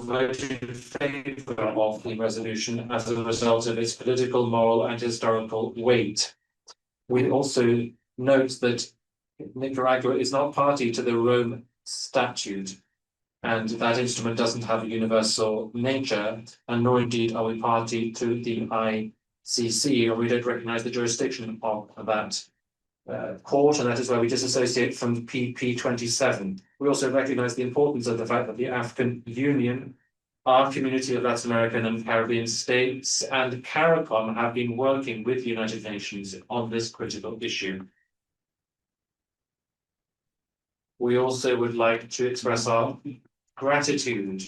vote in favour of the resolution as a result of its political, moral, and historical weight. We also note that Nicaragua is not party to the Rome Statute, and that instrument doesn't have a universal nature, and nor indeed are we party to the ICC, or we don't recognise the jurisdiction of that court, and that is why we disassociate from PP27. We also recognise the importance of the fact that the African Union, our community of Latin American and Caribbean states, and CARICOM have been working with the United Nations on this critical issue. We also would like to express our gratitude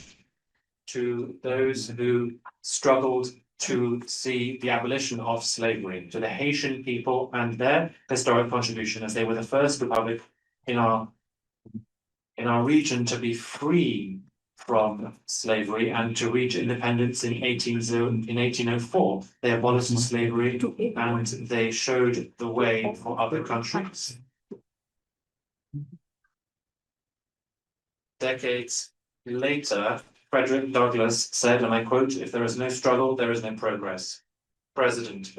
to those who struggled to see the abolition of slavery, to the Haitian people and their historic contribution, as they were the first republic in our region to be free from slavery and to reach independence in 1804. They abolished slavery and they showed the way for other countries. Decades later, Frederick Douglass said, and I quote, "If there is no struggle, there is no progress." President,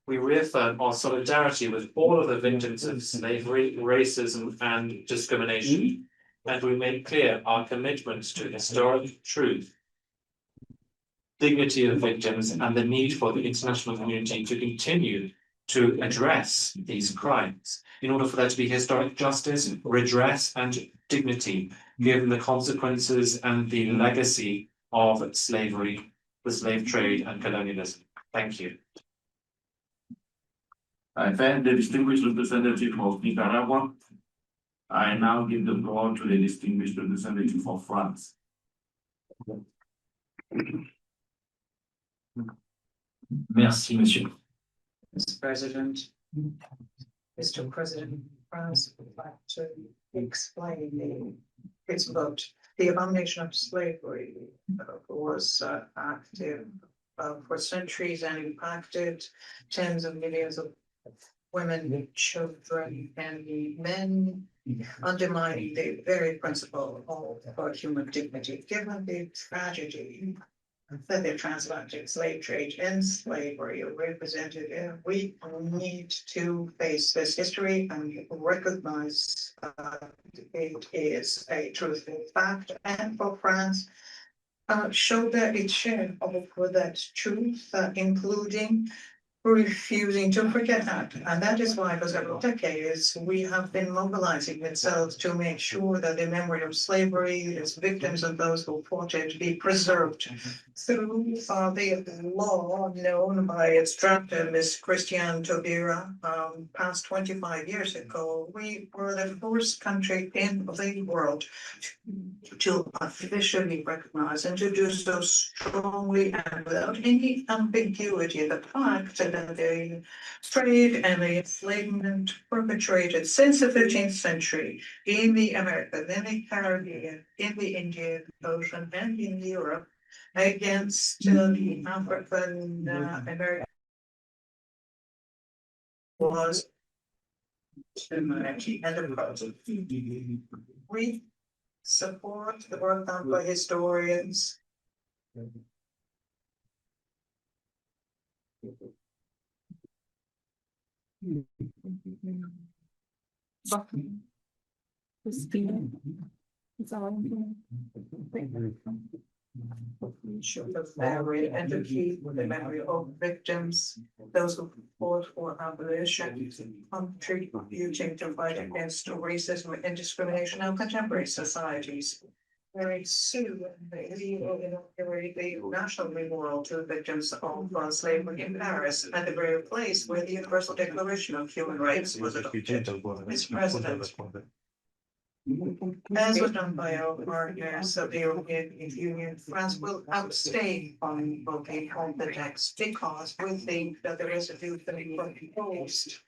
we reaffirm our solidarity with all of the victims of slavery, racism, and discrimination, and we make clear our commitment to historic truth, dignity of victims, and the need for the international community to continue to address these crimes in order for there to be historic justice, redress, and dignity, given the consequences and the legacy of slavery, the slave trade, and colonialism. Thank you. I thank the distinguished representative of Nicaragua. I now give the floor to the distinguished representative of France. Merci, monsieur. Mr. President, Mr. President, France would like to explain its vote. The abomination of slavery was active for centuries and impacted tens of millions of women, children, and men, undermining the very principle of human dignity. Given the tragedy that the transatlantic slave trade and slavery represented, we need to face this history and recognize it is a truthful fact, and for France, show that its share of that truth, including refusing to forget that. And that is why for several decades, we have been mobilizing ourselves to make sure that the memory of slavery, its victims and those who fought it, be preserved through the law known by its drafter, Ms. Christiane Taubira. Past 25 years ago, we were the first country in the world to officially recognize and to do so strongly and without any ambiguity the fact that the trade and the enslavement perpetrated since the 15th century in the Americas, in the Caribbean, in the Indian Ocean, and in Europe against the African American was and the project. We support the work done by historians. Show the memory and to keep the memory of victims, those who fought for abolition, contributing to fight against racism and discrimination in contemporary societies. Very soon, we will inaugurate the national memorial to the victims of slavery in Paris, at the very place where the Universal Declaration of Human Rights was adopted. Mr. President, as was done by our partners of the European Union, France will abstain from invoking on the text because we think that the resolution proposed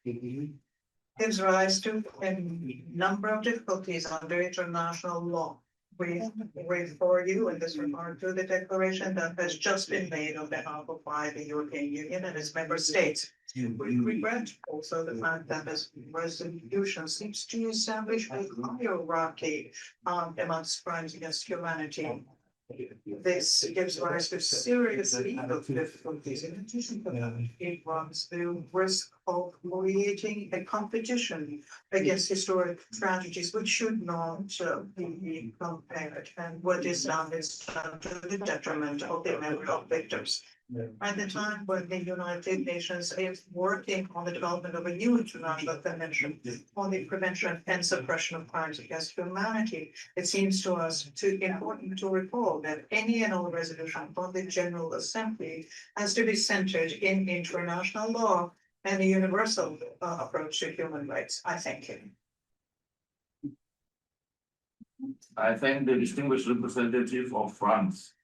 gives rise to a number of difficulties under international law. We refer you in this regard to the declaration that has just been made on behalf of the European Union and its member states. We regret also the fact that this resolution seems to establish a hierarchy amongst crimes against humanity. This gives rise to serious legal difficulties. In addition to that, it runs the risk of creating a competition against historic tragedies which should not be compared, and what is done is done to the detriment of the memory of victims. At the time when the United Nations is working on the development of a new international convention on the prevention and suppression of crimes against humanity, it seems to us important to recall that any and all resolution from the General Assembly has to be centered in international law and a universal approach to human rights. I thank you. I thank the distinguished representative of France.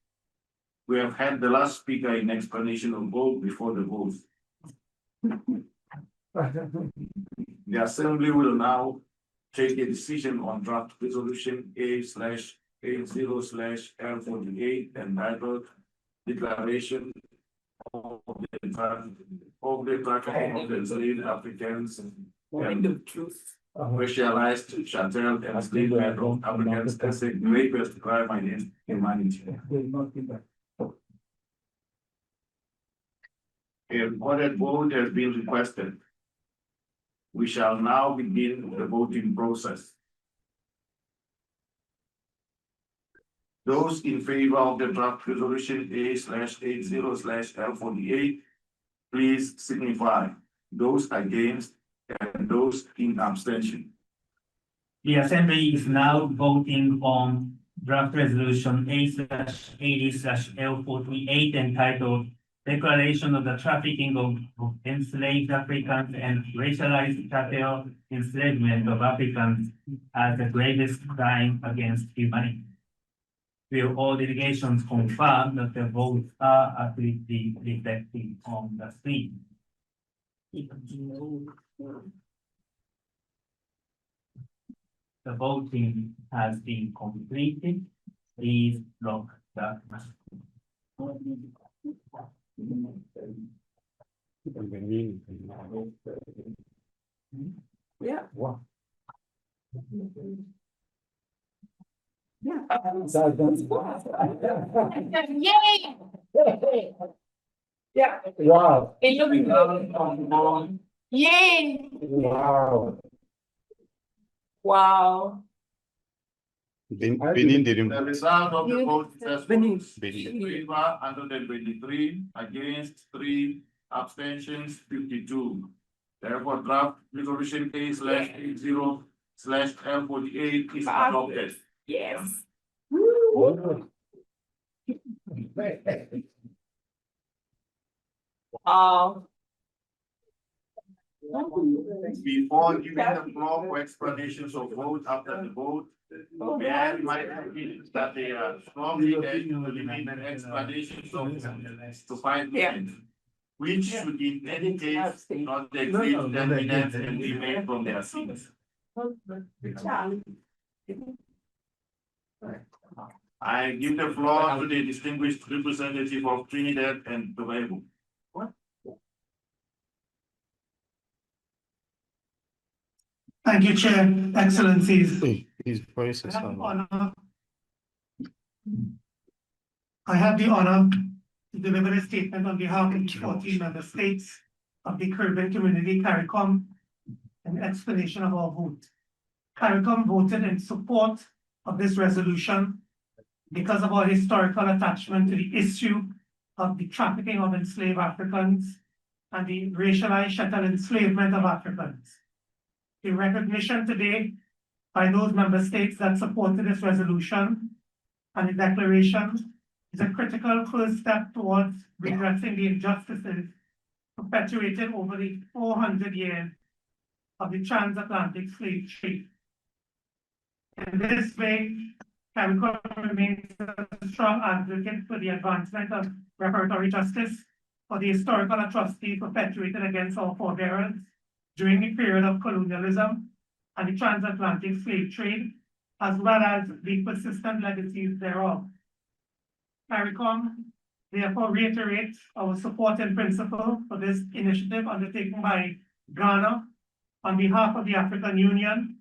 We have had the last speaker in explanation of vote before the vote. The Assembly will now take a decision on draft resolution A/80/L48 entitled Declaration of the trafficking of enslaved Africans and racialized chattel and enslavement of Africans as a greatest crime against humanity. A recorded vote has been requested. We shall now begin the voting process. Those in favor of the draft resolution A/80/L48, please signify. Those against and those in abstention. The Assembly is now voting on draft resolution A/80/L48 entitled Declaration of the Trafficking of Enslaved Africans and Racialized Chattel Enslavement of Africans as the greatest crime against humanity. Will all delegations confirm that the votes are accurately reflected on the screen? The voting has been completed. Please lock the machine. Yeah. Wow. Yeah. Yay! Yeah. Wow. Yay! Wow. Wow. Benin dedim. The result of the vote is as Benin. follows. In favor 123, against 3, abstentions 52. Therefore, draft resolution A/80/L48 is adopted. Yes. Wow. Before giving the floor for explanations of vote after the vote, may I remind you that they are strongly urged to limit an explanations of to 5 minutes, which should in any case not exceed 10 minutes and be made from their seats. I give the floor to the distinguished representative of Trinidad and Tobago. Thank you, Chair, Excellencies. His voice is on. I have the honor to deliver a statement on behalf of the 14 member states of the Caribbean Community CARICOM, an explanation of our vote. CARICOM voted in support of this resolution because of our historical attachment to the issue of the trafficking of enslaved Africans and the racialized chattel enslavement of Africans. The recognition today by those member states that supported this resolution and the declaration is a critical first step towards redressing the injustices perpetuated over the 400 years of the transatlantic slave trade. In this way, CARICOM remains a strong advocate for the advancement of reparatory justice for the historical atrocities perpetuated against our forebears during the period of colonialism and the transatlantic slave trade, as well as the persistent legacies thereof. CARICOM therefore reiterates our support in principle for this initiative undertaken by Ghana on behalf of the African Union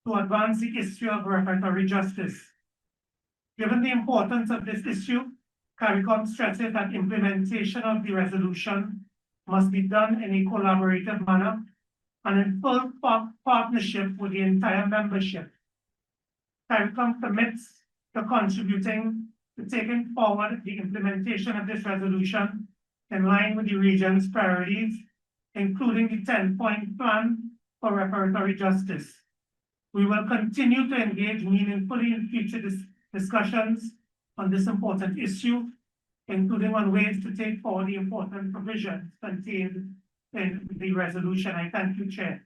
to advance the issue of reparatory justice. Given the importance of this issue, CARICOM stresses that implementation of the resolution must be done in a collaborative manner and in full partnership with the entire membership. CARICOM commits to contributing to taking forward the implementation of this resolution in line with the region's priorities, including the 10-point plan for reparatory justice. We will continue to engage meaningfully in future discussions on this important issue, including on ways to take forward the important provisions contained in the resolution. I thank you, Chair.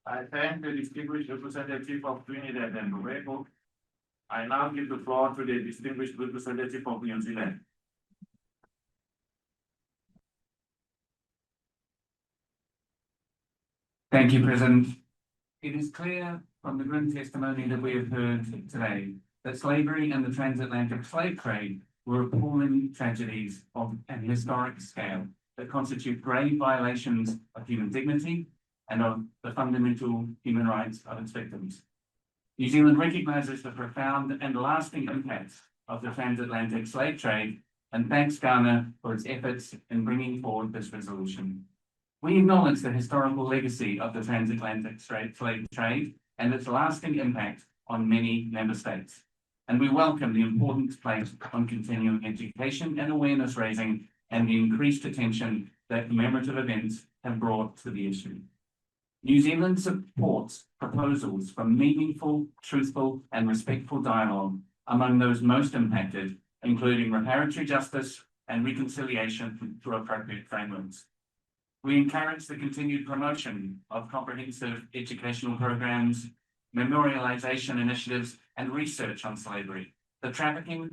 I thank the distinguished representative of Trinidad and Tobago. I now give the floor to the distinguished representative of New Zealand. Thank you, President. It is clear from the grim testimony that we have heard today that slavery and the transatlantic slave trade were appalling tragedies of an historic scale that constitute grave violations of human dignity and of the fundamental human rights of its victims. New Zealand recognises the profound and lasting impacts of the transatlantic slave trade and thanks Ghana for its efforts in bringing forward this resolution. We acknowledge the historical legacy of the transatlantic slave trade and its lasting impact on many member states. And we welcome the importance placed on continuing education and awareness raising and the increased attention that commemorative events have brought to the issue. New Zealand supports proposals for meaningful, truthful, and respectful dialogue among those most impacted, including reparatory justice and reconciliation through appropriate frameworks. We encourage the continued promotion of comprehensive educational programs, memorialization initiatives, and research on slavery, the trafficking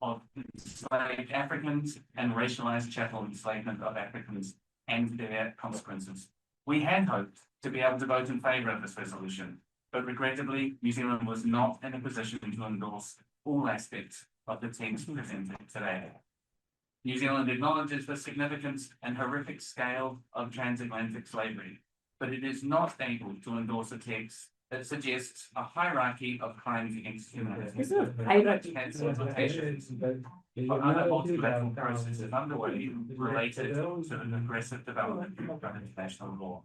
of enslaved Africans, and racialized chattel enslavement of Africans and their consequences. We had hoped to be able to vote in favour of this resolution, but regrettably, New Zealand was not in a position to endorse all aspects of the text presented today. New Zealand acknowledges the significance and horrific scale of transatlantic slavery, but it is not able to endorse a text that suggests a hierarchy of crimes against humanity. For other multilateral processes underway related to an aggressive development of international law.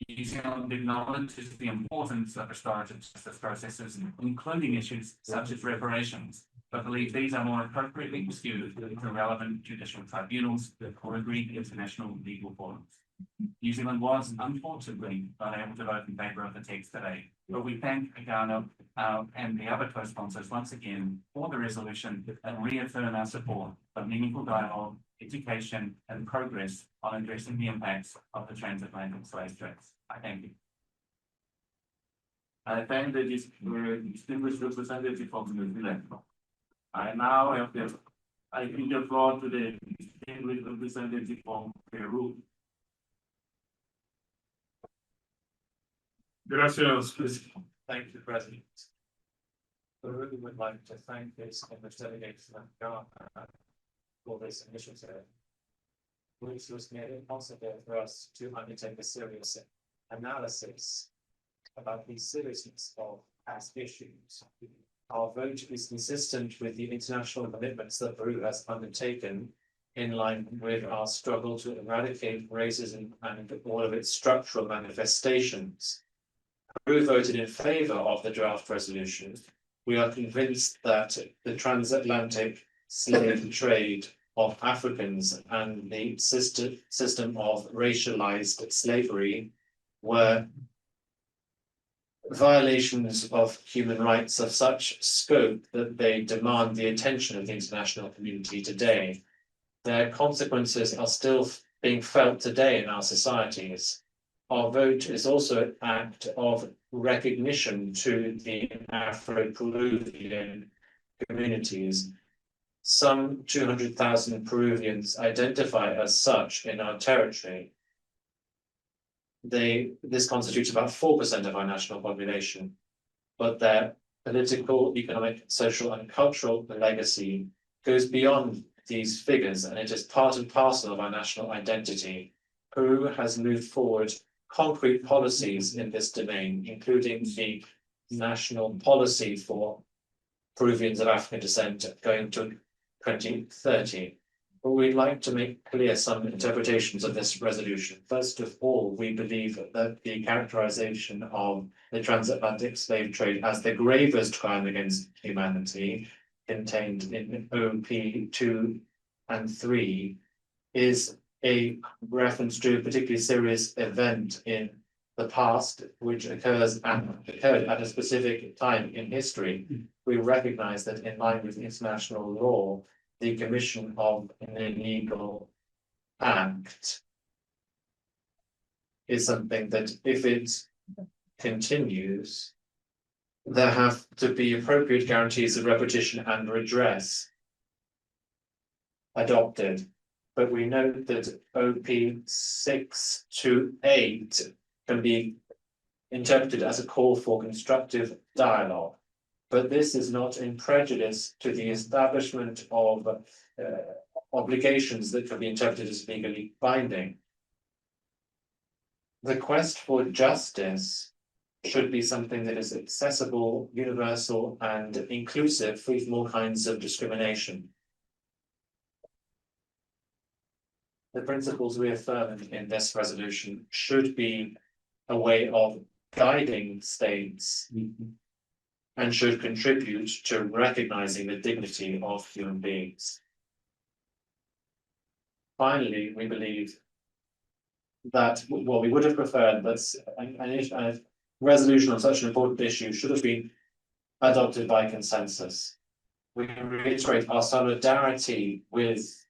New Zealand acknowledges the importance of restorative justice processes, including issues such as reparations, but believes these are more appropriately pursued through relevant judicial tribunals or agreed international legal forums. New Zealand was unfortunately not able to vote in favour of the text today, but we thank Ghana and the other co-sponsors once again for the resolution and reaffirm our support for meaningful dialogue, education, and progress on addressing the impacts of the transatlantic slave trades. I thank you. I thank the distinguished representative of New Zealand. I now have I give the floor to the distinguished representative from Peru. Gracias. Thank you, President. I really would like to thank this delegation of Ghana for this initiative, which was made it possible for us to undertake a serious analysis about the seriousness of past issues. Our vote is consistent with the international commitments that Peru has undertaken in line with our struggle to eradicate racism and all of its structural manifestations. Peru voted in favour of the draft resolution. We are convinced that the transatlantic slave trade of Africans and the system of racialized slavery were violations of human rights of such scope that they demand the attention of the international community today. Their consequences are still being felt today in our societies. Our vote is also an act of recognition to the Afro-Peruvian communities. Some 200,000 Peruvians identify as such in our territory. This constitutes about 4% of our national population, but their political, economic, social, and cultural legacy goes beyond these figures, and it is part and parcel of our national identity. Peru has moved forward concrete policies in this domain, including the national policy for Peruvians of African descent going to 2030. But we'd like to make clear some interpretations of this resolution. First of all, we believe that the characterization of the transatlantic slave trade as the gravest crime against humanity contained in OP 2 and 3 is a reference to a particularly serious event in the past, which occurred at a specific time in history. We recognize that in line with international law, the commission of an illegal act is something that, if it continues, there have to be appropriate guarantees of repetition and redress adopted. But we note that OP 6 to 8 can be interpreted as a call for constructive dialogue. But this is not in prejudice to the establishment of obligations that can be interpreted as legally binding. The quest for justice should be something that is accessible, universal, and inclusive, free from all kinds of discrimination. The principles reaffirmed in this resolution should be a way of guiding states and should contribute to recognizing the dignity of human beings. Finally, we believe that, well, we would have preferred that a resolution on such an important issue should have been adopted by consensus. We reiterate our solidarity with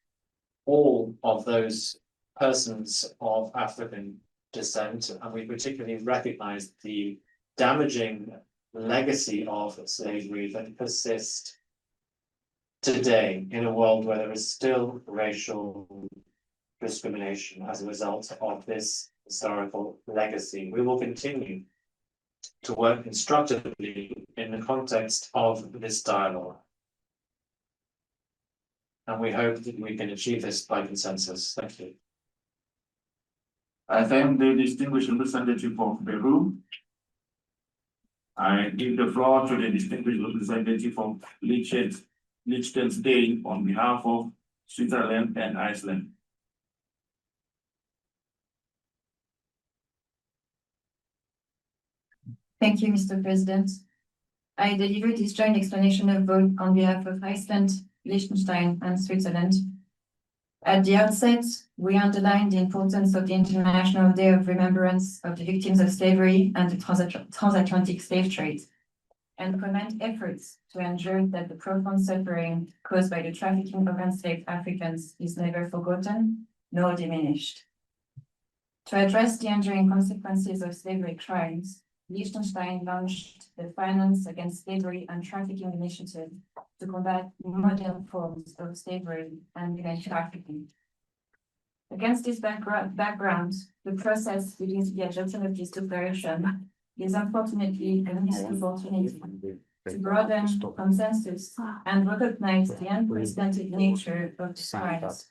all of those persons of African descent, and we particularly recognize the damaging legacy of slavery that persists today in a world where there is still racial discrimination as a result of this historical legacy. We will continue to work constructively in the context of this dialogue. And we hope that we can achieve this by consensus. Thank you. I thank the distinguished representative of Peru. I give the floor to the distinguished representative of Liechtenstein on behalf of Switzerland and Iceland. Thank you, Mr. President. I deliver this joint explanation of vote on behalf of Iceland, Liechtenstein, and Switzerland. At the outset, we underline the importance of the International Day of Remembrance of the Victims of Slavery and the Transatlantic Slave Trade, and commend efforts to ensure that the profound suffering caused by the trafficking of enslaved Africans is never forgotten nor diminished. To address the enduring consequences of slavery crimes, Liechtenstein launched the Finance Against Slavery and Trafficking Initiative to combat modern forms of slavery and human trafficking. Against this background, the process leading to the adoption of this declaration is unfortunately a missed opportunity to broaden consensus and recognize the unprecedented nature of the crimes.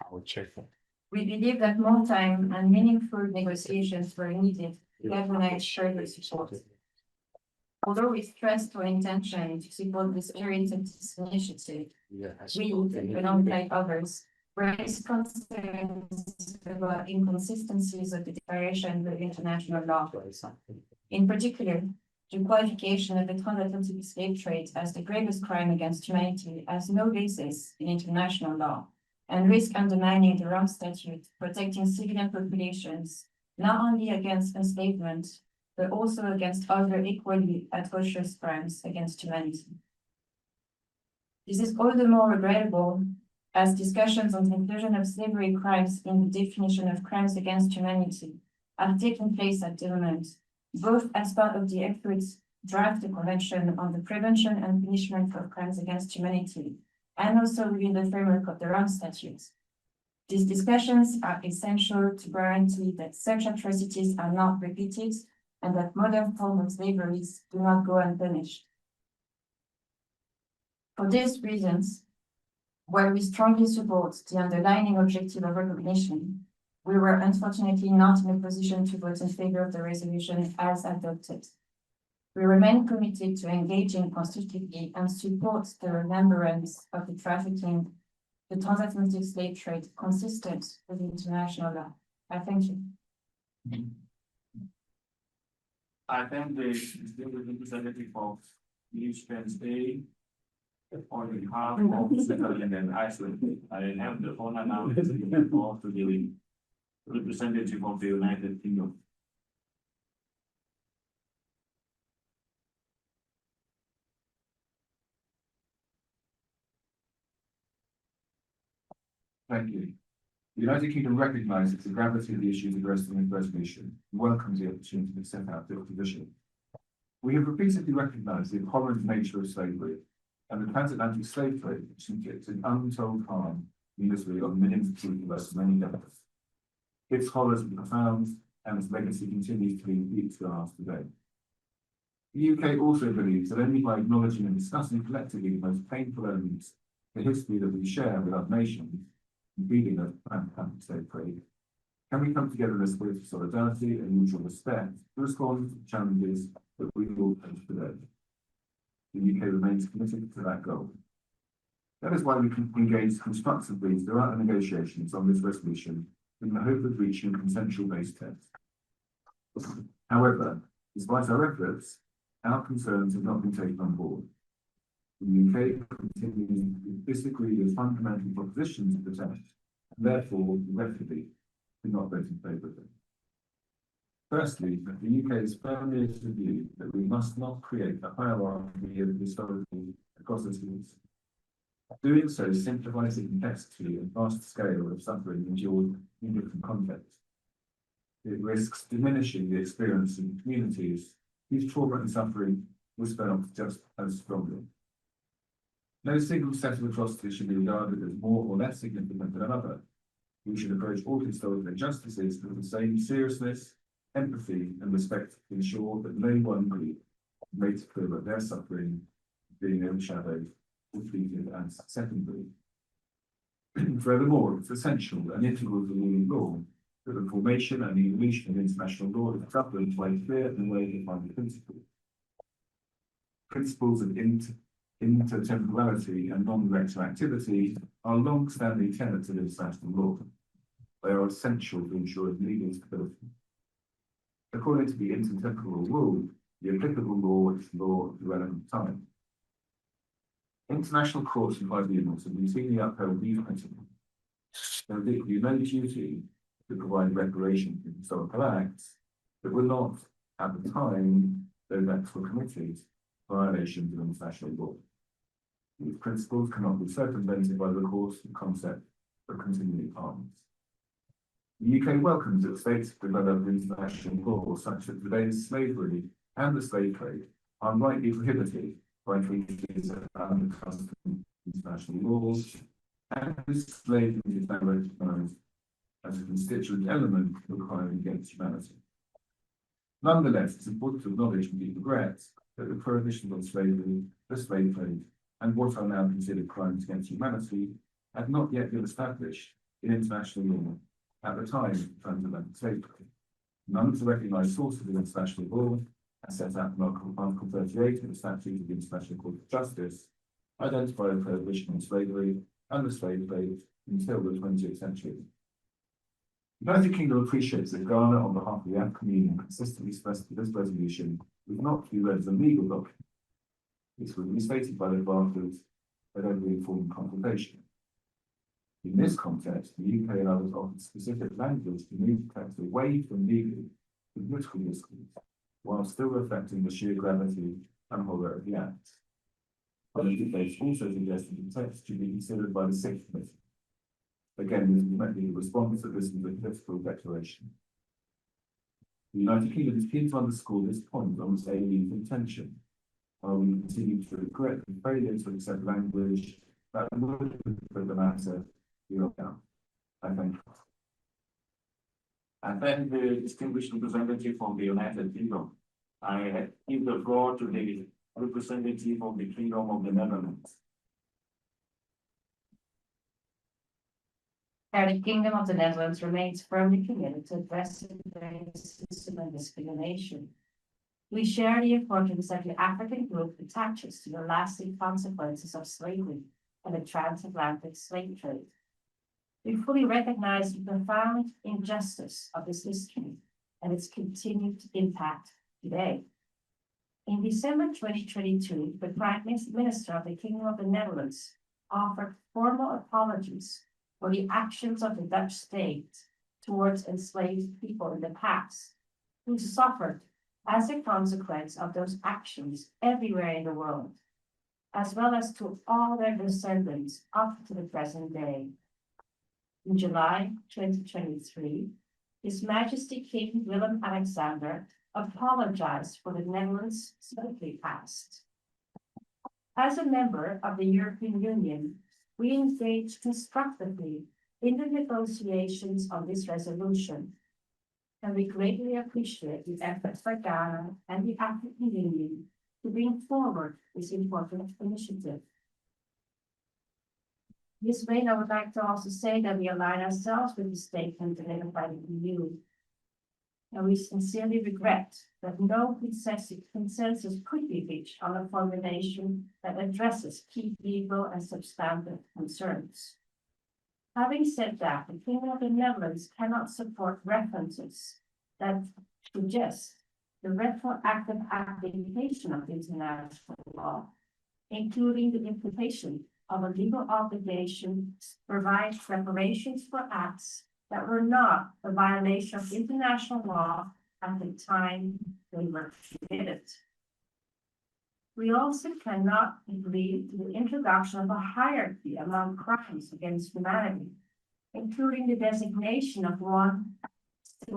We believe that more time and meaningful negotiations were needed to galvanize further support. Although we stressed our intention to support the spirit of this initiative, we, alongside others, raised concerns about inconsistencies of the declaration with international law. In particular, the qualification of the transatlantic slave trade as the gravest crime against humanity has no basis in international law and risk undermining the Rome Statute protecting civilian populations not only against enslavement, but also against other equally atrocious crimes against humanity. This is all the more regrettable as discussions on the inclusion of slavery crimes in the definition of crimes against humanity are taking place at the moment, both as part of the efforts to draft the Convention on the Prevention and Punishment of Crimes Against Humanity, and also within the framework of the Rome Statute. These discussions are essential to guarantee that such atrocities are not repeated and that modern forms of slavery do not go unpunished. For these reasons, while we strongly support the underlying objective of recognition, we were unfortunately not in a position to vote in favor of the resolution as adopted. We remain committed to engaging constructively and support the remembrance of the trafficking, the transatlantic slave trade consistent with international law. I thank you. I thank the distinguished representative of each State on behalf of Switzerland and Iceland. I have the honor now to give the floor to the representative of the United Kingdom. Thank you. The United Kingdom recognises the gravity of the issues addressed in this resolution and welcomes the opportunity to set out its position. We have repeatedly recognised the abhorrent nature of slavery and the transatlantic slave trade, which inflicted untold harm and misery on millions of people over many decades. Its horrors are profound, and its legacy continues to be deep to us today. The UK also believes that only by acknowledging and discussing collectively the most painful elements of the history that we share with our nations, including the transatlantic slave trade, can we come together in a spirit of solidarity and mutual respect to respond to the challenges that we all face today. The UK remains committed to that goal. That is why we can engage constructively throughout the negotiations on this resolution in the hope of reaching a consensual-based text. However, despite our efforts, our concerns have not been taken on board. The UK continues to disagree with fundamental propositions of the text, and therefore, regrettably, do not vote in favour of them. Firstly, the UK is firmly of the view that we must not create a hierarchy of historical atrocities. Doing so simplifies the complexity and vast scale of suffering endured in different contexts. It risks diminishing the experience in communities whose trauma and suffering was felt just as strongly. No single set of atrocities should be regarded as more or less significant than another. We should approach all historical injustices with the same seriousness, empathy, and respect to ensure that no one group makes clear that their suffering is being overshadowed or treated as secondary. Furthermore, it's essential and integral to the rule of law that the formation and the evolution of international law is governed by clear and well-defined principles. Principles of intertemporality and non-retroactivity are long-standing tenets of international law. They are essential to ensure legal stability. According to the intertemporal rule, the applicable law is law of the relevant time. International courts and tribunals have routinely upheld these principles. There is no duty to provide reparation for historical acts that were not, at the time, those acts were committed, violations of international law. These principles cannot be circumvented by the recourse to the concept of continuing arms. The UK welcomes that states develop international law such that today's slavery and the slave trade are rightly prohibited by treaties and custom international laws, and slavery is now recognised as a constituent element of crime against humanity. Nonetheless, it's important to acknowledge with deep regret that the prohibition of slavery, the slave trade, and what are now considered crimes against humanity had not yet been established in international law at the time of transatlantic slave trade. None of the recognised sources of international law, as set out in Article 38 of the Statute of the International Court of Justice, identify a prohibition on slavery and the slave trade until the 20th century. The United Kingdom appreciates that Ghana, on behalf of the African Union, consistently stressed that this resolution was not to be read as a legal document. This was restated by the drafters at every informed consultation. In this context, the UK and others offered specific language to move the text away from legal to political discourse, while still reflecting the sheer gravity and horror of the act. Other debates also suggested the text should be considered by the Sixth Committee. Again, this was met with a response that this was a political declaration. The United Kingdom is keen to underscore this point on its alien's intention, while we continue to regret the failure to accept language that would put the matter down. I thank you. I thank the distinguished representative from the United Kingdom. I give the floor to the representative of the Kingdom of the Netherlands. The Kingdom of the Netherlands remains firmly committed to addressing racism and discrimination. We share the importance that the African group attaches to the lasting consequences of slavery and the transatlantic slave trade. We fully recognize the profound injustice of this history and its continued impact today. In December 2022, the Prime Minister of the Kingdom of the Netherlands offered formal apologies for the actions of the Dutch state towards enslaved people in the past, who suffered as a consequence of those actions everywhere in the world, as well as to all their descendants up to the present day. In July 2023, His Majesty King Willem-Alexander apologized for the Netherlands' slavery past. As a member of the European Union, we engaged constructively in the negotiations on this resolution, and we greatly appreciate the efforts by Ghana and the African Union to bring forward this important initiative. This way, I would like to also say that we align ourselves with the statement delivered by the EU. And we sincerely regret that no consensus could be reached on a formulation that addresses key legal and substantive concerns. Having said that, the Kingdom of the Netherlands cannot support references that suggest the retroactive application of international law, including the implication of a legal obligation to provide reparations for acts that were not a violation of international law at the time they were committed. We also cannot agree to the introduction of a hierarchy among crimes against humanity, including the designation of one to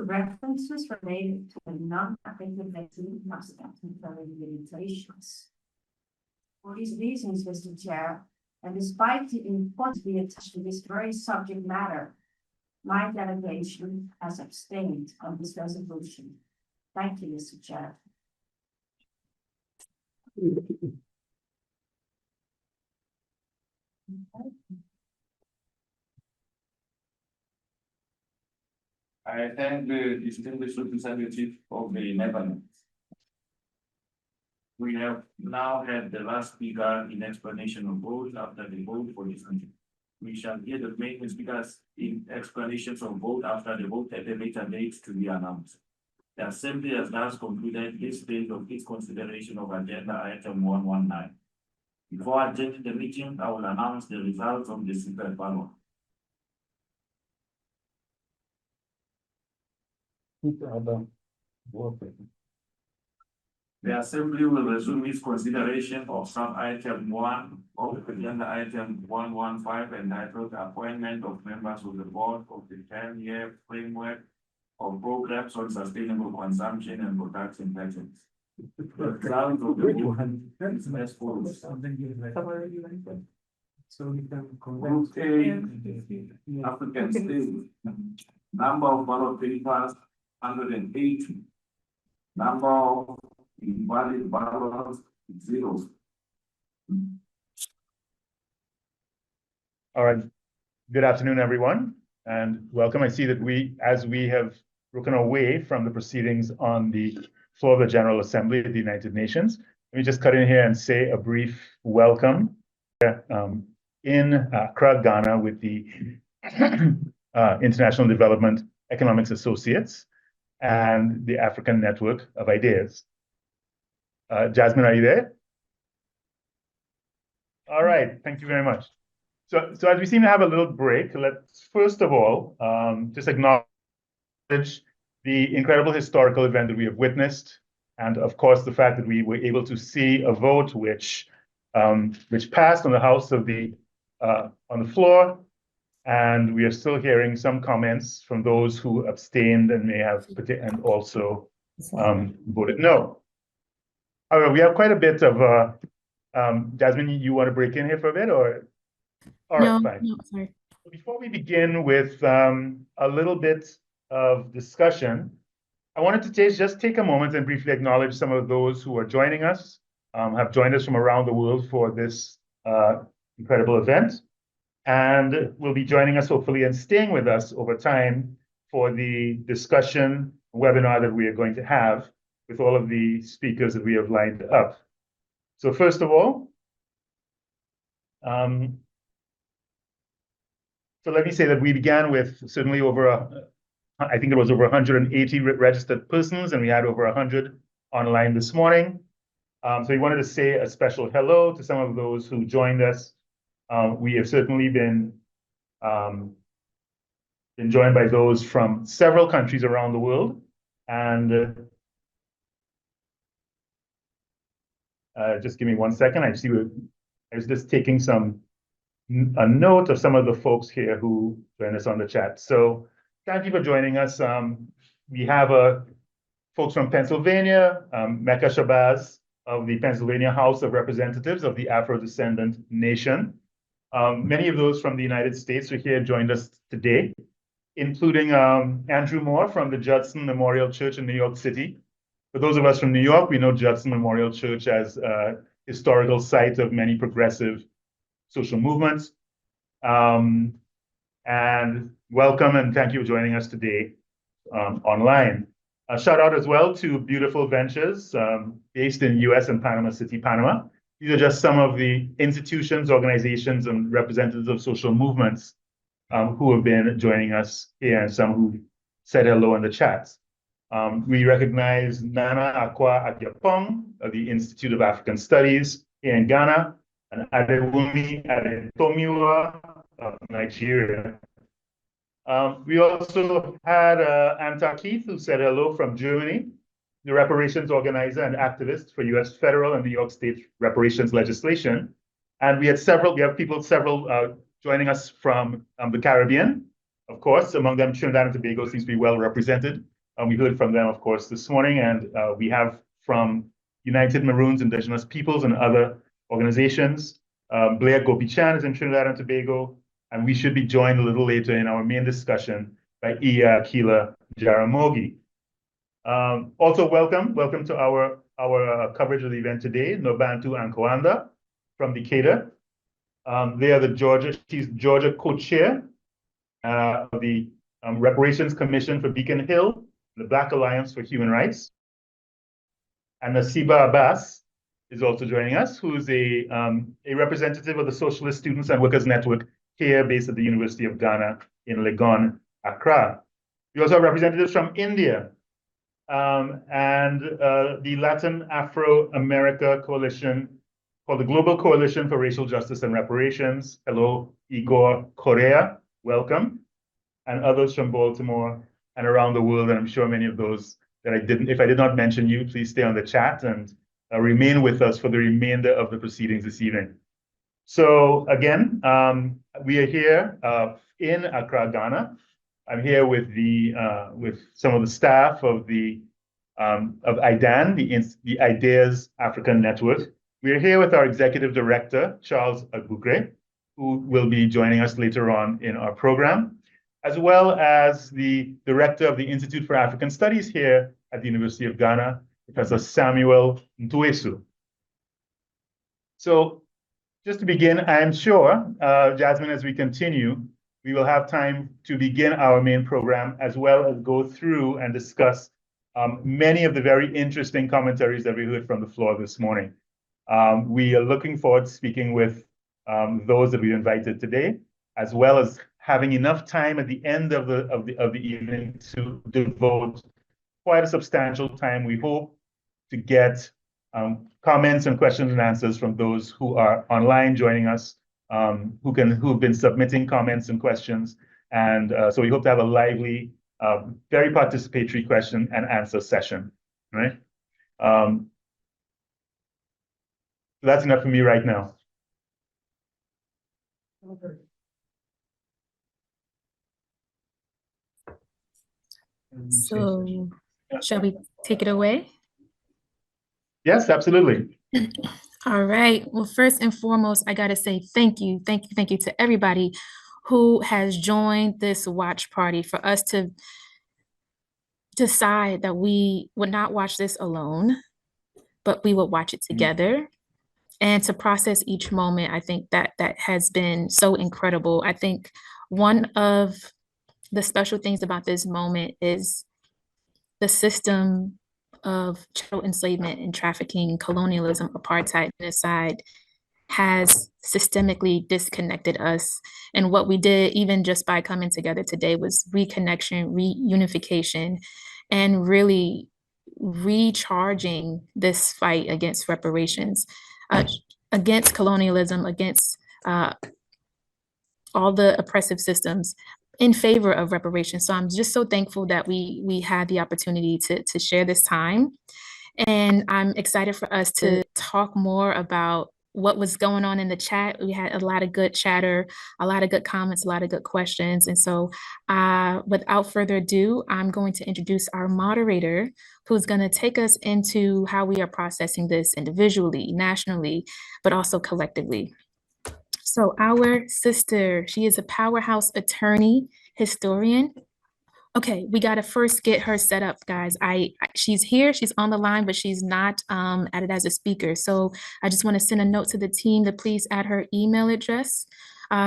references related to the non-applicability of statutory limitations. For these reasons, Mr. Chair, and despite the importance we attach to this very subject matter, my delegation has abstained on this resolution. Thank you, Mr. Chair. I thank the distinguished representative of the Netherlands. We have now had the last speaker in explanation of vote after the vote for this country. We shall hear the main speakers in explanations of vote after the vote at a later date to be announced. The Assembly has thus concluded this stage of its consideration of agenda item 119. Before adjourning the meeting, I will announce the results of the secret ballot. The Assembly will resume its consideration of sub-item 1 of agenda item 115 entitled Appointment of Members of the Board of the 10-year Framework of Programs on Sustainable Consumption and Production Patterns. The result of the vote is as follows. Group A, African State, number of ballot papers 180, number of invalid ballots 0. All right. Good afternoon, everyone, and welcome. I see that as we have broken away from the proceedings on the floor of the General Assembly of the United Nations, let me just cut in here and say a brief welcome in Accra, Ghana, with the International Development Economics Associates and the African Network of Ideas. Jasmine, are you there? All right, thank you very much. So as we seem to have a little break, let's first of all just acknowledge the incredible historical event that we have witnessed, and of course the fact that we were able to see a vote which passed on the House of on the floor, and we are still hearing some comments from those who abstained and may have and also voted no. However, we have quite a bit of Jasmine, you want to break in here for a bit, or? All right, fine. No, sorry. Before we begin with a little bit of discussion, I wanted to just take a moment and briefly acknowledge some of those who are joining us, have joined us from around the world for this incredible event, and will be joining us hopefully and staying with us over time for the discussion webinar that we are going to have with all of the speakers that we have lined up. So first of all, so let me say that we began with certainly I think it was over 180 registered persons, and we had over 100 online this morning. So we wanted to say a special hello to some of those who joined us. We have certainly been joined by those from several countries around the world. And just give me 1 second. I was just taking a note of some of the folks here who joined us on the chat. So thank you for joining us. We have folks from Pennsylvania, Mecca Shabazz of the Pennsylvania House of Representatives of the Afro-Descendant Nation. Many of those from the United States are here, joined us today, including Andrew Moore from the Judson Memorial Church in New York City. For those of us from New York, we know Judson Memorial Church as a historical site of many progressive social movements. And welcome and thank you for joining us today online. A shout out as well to Beautiful Ventures based in US and Panama City, Panama. These are just some of the institutions, organizations, and representatives of social movements who have been joining us here, and some who said hello in the chat. We recognize Nana Akwa Agyapong of the Institute of African Studies here in Ghana, and Adewumi Adetomiwa of Nigeria. We also had Anta Keith, who said hello from Germany, the reparations organizer and activist for US federal and New York State reparations legislation. And we have people joining us from the Caribbean, of course. Among them, Trinidad and Tobago seems to be well represented. We heard from them, of course, this morning. And we have from United Maroons, Indigenous Peoples, and other organizations. Blair Gopi-Chan is in Trinidad and Tobago. And we should be joined a little later in our main discussion by Iya Akila Jaramogi. Also welcome to our coverage of the event today, Nobantu Ankoanda from Decatur. They are she's Georgia co-chair of the Reparations Commission for Beacon Hill, the Black Alliance for Human Rights. And Nasiba Abbas is also joining us, who is a representative of the Socialist Students and Workers Network here based at the University of Ghana in Legon, Accra. We also have representatives from India and the Latin Afro-America Coalition called the Global Coalition for Racial Justice and Reparations. Hello, Igor Correa, welcome. And others from Baltimore and around the world, and I'm sure many of those that if I did not mention you, please stay on the chat and remain with us for the remainder of the proceedings this evening. So again, we are here in Accra, Ghana. I'm here with some of the staff of IDAN, the Ideas African Network. We are here with our executive director, Charles Agbugre, who will be joining us later on in our program, as well as the director of the Institute for African Studies here at the University of Ghana, Professor Samuel Ntuesu. So just to begin, I'm sure, Jasmine, as we continue, we will have time to begin our main program, as well as go through and discuss many of the very interesting commentaries that we heard from the floor this morning. We are looking forward to speaking with those that we invited today, as well as having enough time at the end of the evening to devote quite a substantial time, we hope, to get comments and questions and answers from those who are online joining us, who've been submitting comments and questions. And so we hope to have a lively, very participatory question and answer session, right? So that's enough for me right now. So, shall we take it away? Yes, absolutely. All right. Well, first and foremost, I got to say thank you to everybody who has joined this watch party for us to decide that we would not watch this alone, but we would watch it together. And to process each moment, I think that has been so incredible. I think one of the special things about this moment is the system of chattel enslavement and trafficking, colonialism, apartheid, genocide has systemically disconnected us. And what we did, even just by coming together today, was reconnection, reunification, and really recharging this fight against reparations, against colonialism, against all the oppressive systems, in favor of reparations. So I'm just so thankful that we had the opportunity to share this time. And I'm excited for us to talk more about what was going on in the chat. We had a lot of good chatter, a lot of good comments, a lot of good questions. And so without further ado, I'm going to introduce our moderator, who's going to take us into how we are processing this individually, nationally, but also collectively. So our sister, she is a powerhouse attorney, historian. Okay, we gotta first get her set up, guys. She's here, she's on the line, but she's not added as a speaker. So I just want to send a note to the team to please add her email address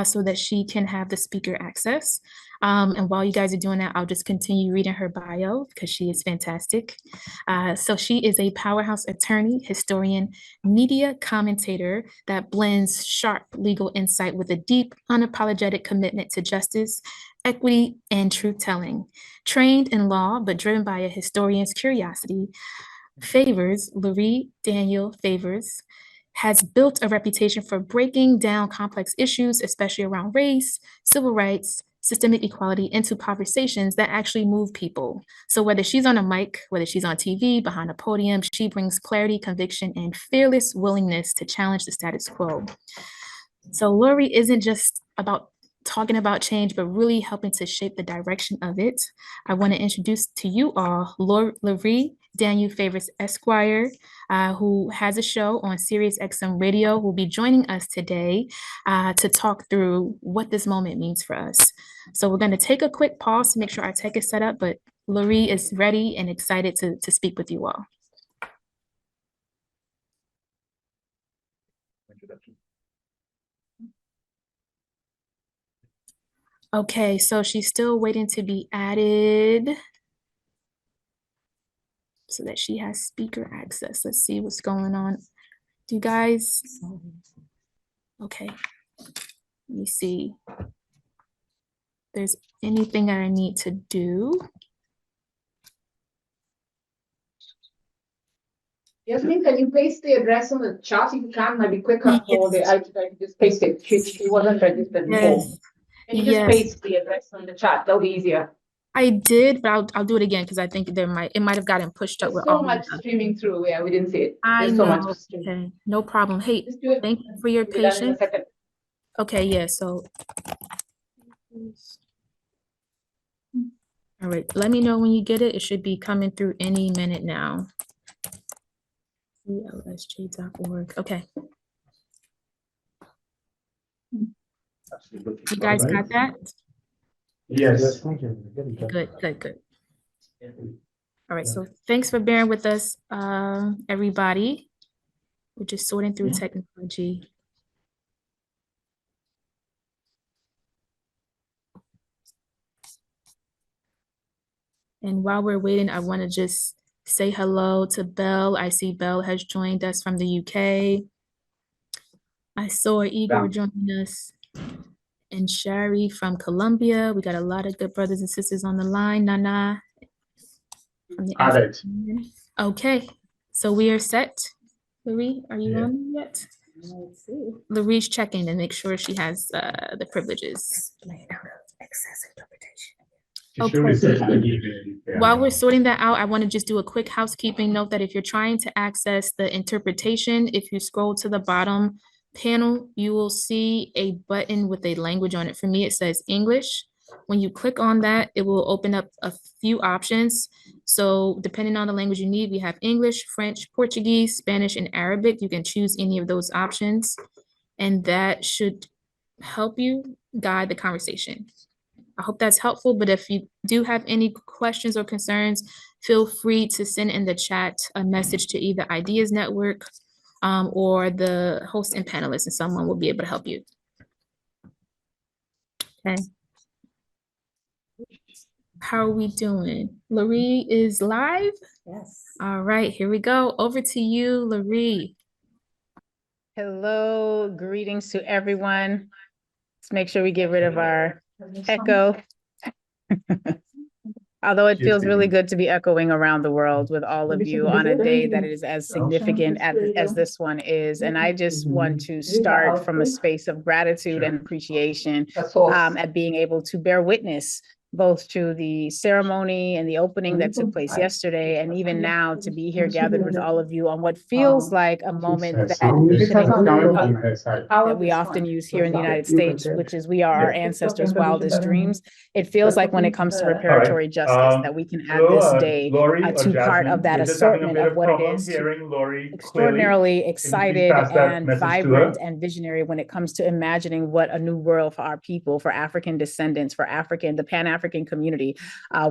so that she can have the speaker access. And while you guys are doing that, I'll just continue reading her bio because she is fantastic. So she is a powerhouse attorney, historian, media commentator that blends sharp legal insight with a deep, unapologetic commitment to justice, equity, and truth-telling. Trained in law, but driven by a historian's curiosity, Laurie Daniel Favors has built a reputation for breaking down complex issues, especially around race, civil rights, systemic equality, into conversations that actually move people. So whether she's on a mic, whether she's on TV, behind a podium, she brings clarity, conviction, and fearless willingness to challenge the status quo. So Laurie isn't just about talking about change, but really helping to shape the direction of it. I want to introduce to you all Laurie Daniel Favors Esquire, who has a show on Sirius XM Radio, will be joining us today to talk through what this moment means for us. So we're going to take a quick pause to make sure our tech is set up, but Laurie is ready and excited to speak with you all. Okay, so she's still waiting to be added so that she has speaker access. Let's see what's going on. Do you guys? Okay, let me see. If there's anything that I need to do. Yasmin, can you paste the address on the chat if you can? Might be quicker for the I just paste it. She wasn't registered before. Can you just paste the address on the chat? That'll be easier. I did, but I'll do it again because I think it might have gotten pushed up. There's so much streaming through. Yeah, we didn't see it. There's so know. much. Okay, no problem. Hey, thank you for your patience. Okay, yeah. So, all right. Let me know when you get it. It should be coming through any minute now. CLSJ.org. Okay. You guys got that? Yes. Good. All right, so thanks for bearing with us, everybody. We're just sorting through technology. And while we're waiting, I want to just say hello to Belle. I see Belle has joined us from the UK. I saw Igor joining us. And Shari from Colombia. We got a lot of good brothers and sisters on the line. Nana. From the okay, so we are set. Laurie, are you on yet? Let's see. Laurie's checking and make sure she has the privileges. Okay. While we're sorting that out, I want to just do a quick housekeeping note that if you're trying to access the interpretation, if you scroll to the bottom panel, you will see a button with a language on it. For me, it says English. When you click on that, it will open up a few options. So depending on the language you need, we have English, French, Portuguese, Spanish, and Arabic. You can choose any of those options, and that should help you guide the conversation. I hope that's helpful, but if you do have any questions or concerns, feel free to send in the chat a message to either Ideas Network or the host and panelists, and someone will be able to help you. Okay. How are we doing? Laree is live? Yes. All right, here we go. Over to you, Laree. Hello, greetings to everyone. Let's make sure we get rid of our echo. Although it feels really good to be echoing around the world with all of you on a day that is as significant as this one is. And I just want to start from a space of gratitude and appreciation at being able to bear witness both to the ceremony and the opening that took place yesterday, and even now to be here gathered with all of you on what feels like a moment that we often use here in the United States, which is we are our ancestors' wildest dreams. It feels like when it comes to reparatory justice that we can add this day to part of that assortment of what it is to extraordinarily excited and vibrant and visionary when it comes to imagining what a new world for our people, for African descendants, for the Pan-African community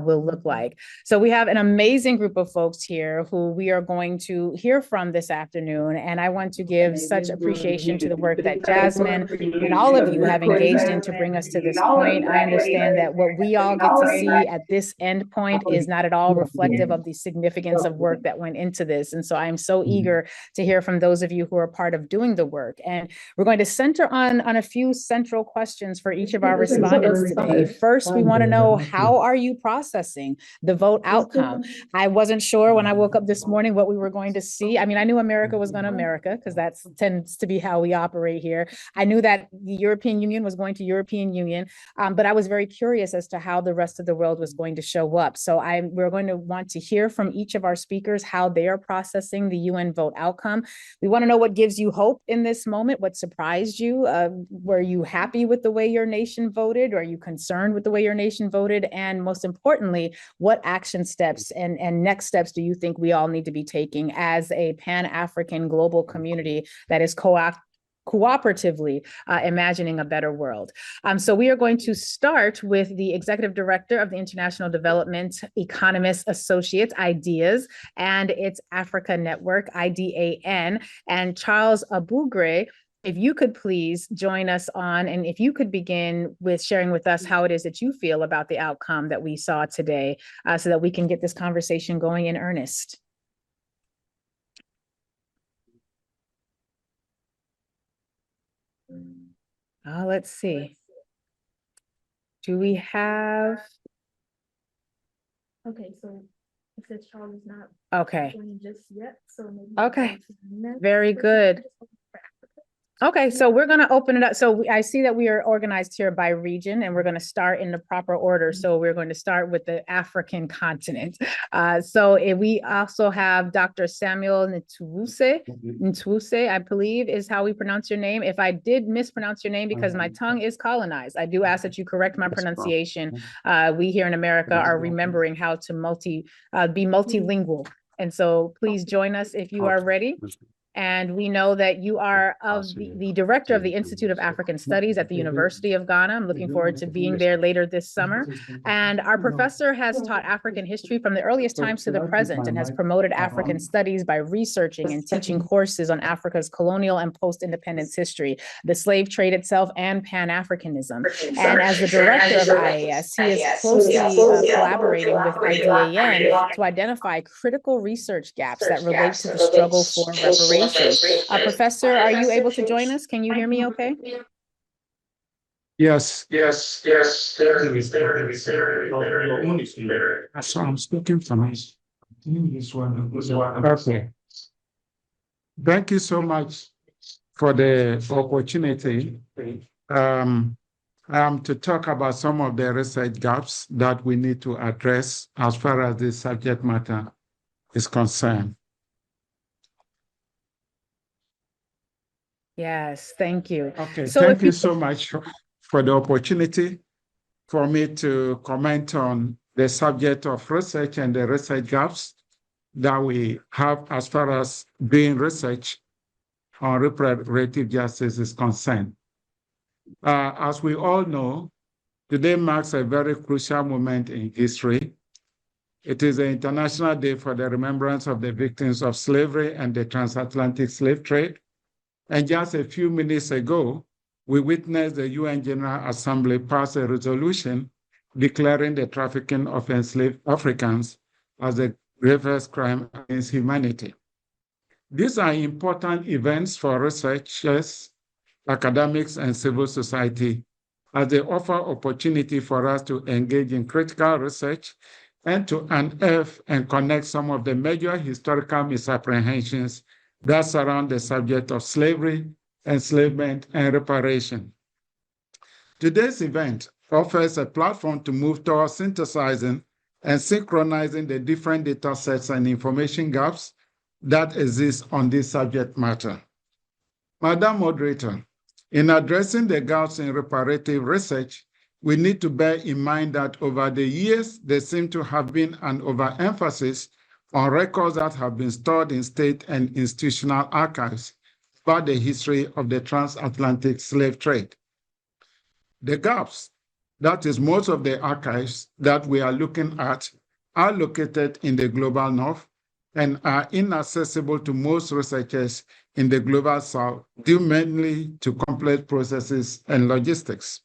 will look like. So we have an amazing group of folks here who we are going to hear from this afternoon. And I want to give such appreciation to the work that Jasmine and all of you have engaged in to bring us to this point. I understand that what we all get to see at this end point is not at all reflective of the significance of work that went into this. And so I'm so eager to hear from those of you who are part of doing the work. And we're going to center on a few central questions for each of our respondents today. First, we want to know, how are you processing the vote outcome? I wasn't sure when I woke up this morning what we were going to see. I mean, I knew America was going to America because that tends to be how we operate here. I knew that the European Union was going to European Union, but I was very curious as to how the rest of the world was going to show up. So we're going to want to hear from each of our speakers how they are processing the UN vote outcome. We want to know what gives you hope in this moment, what surprised you. Were you happy with the way your nation voted? Are you concerned with the way your nation voted? And most importantly, what action steps and next steps do you think we all need to be taking as a Pan-African global community that is cooperatively imagining a better world? So we are going to start with the Executive Director of the International Development Economist Associates, IDEAS, and its Africa Network, IDAN, and Charles Abugre. If you could please join us on, and if you could begin with sharing with us how it is that you feel about the outcome that we saw today, so that we can get this conversation going in earnest. Let's see. Do we have? Okay, so it says Charles is not joining just yet. So maybe okay, very good. Okay, so we're going to open it up. So I see that we are organized here by region, and we're going to start in the proper order. So we're going to start with the African continent. We also have Dr. Samuel Ntwuse, I believe is how we pronounce your name. If I did mispronounce your name because my tongue is colonized, I do ask that you correct my pronunciation. We here in America are remembering how to be multilingual. And so please join us if you are ready. And we know that you are the director of the Institute of African Studies at the University of Ghana. I'm looking forward to being there later this summer. And our professor has taught African history from the earliest times to the present and has promoted African studies by researching and teaching courses on Africa's colonial and post-independence history, the slave trade itself, and Pan-Africanism. And as the director of IAS, he is closely collaborating with IDAN to identify critical research gaps that relate to the struggle for reparations. Professor, are you able to join us? Can you hear me okay? Yes. So I'm speaking from this one. Okay. Thank you so much for the opportunity to talk about some of the research gaps that we need to address as far as the subject matter is concerned. Yes, thank you. Okay, so thank you so much for the opportunity for me to comment on the subject of research and the research gaps that we have as far as doing research on reparative justice is concerned. As we all know, today marks a very crucial moment in history. It is the International Day for the Remembrance of the Victims of Slavery and the Transatlantic Slave Trade. And just a few minutes ago, we witnessed the UN General Assembly pass a resolution declaring the trafficking of enslaved Africans as the gravest crime against humanity. These are important events for researchers, academics, and civil society, as they offer opportunity for us to engage in critical research and to unearth and connect some of the major historical misapprehensions that surround the subject of slavery, enslavement, and reparation. Today's event offers a platform to move towards synthesizing and synchronizing the different data sets and information gaps that exist on this subject matter. Madam Moderator, in addressing the gaps in reparative research, we need to bear in mind that over the years, there seems to have been an overemphasis on records that have been stored in state and institutional archives about the history of the transatlantic slave trade. The gaps, that is, most of the archives that we are looking at, are located in the global north and are inaccessible to most researchers in the global south, due mainly to complex processes and logistics.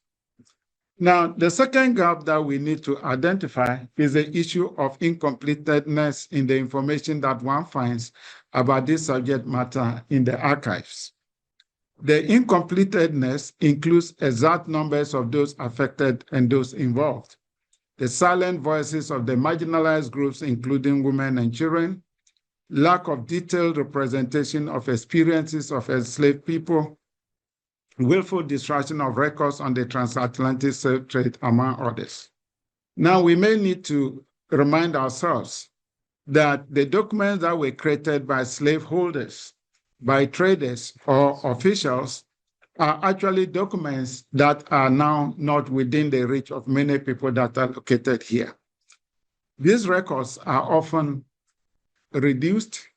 Now, the second gap that we need to identify is the issue of incompleteness in the information that one finds about this subject matter in the archives. The incompleteness includes exact numbers of those affected and those involved, the silent voices of the marginalized groups, including women and children, lack of detailed representation of experiences of enslaved people, willful destruction of records on the transatlantic slave trade, among others. Now, we may need to remind ourselves that the documents that were created by slaveholders, by traders or officials are actually documents that are now not within the reach of many people that are located here. These records are often reduced,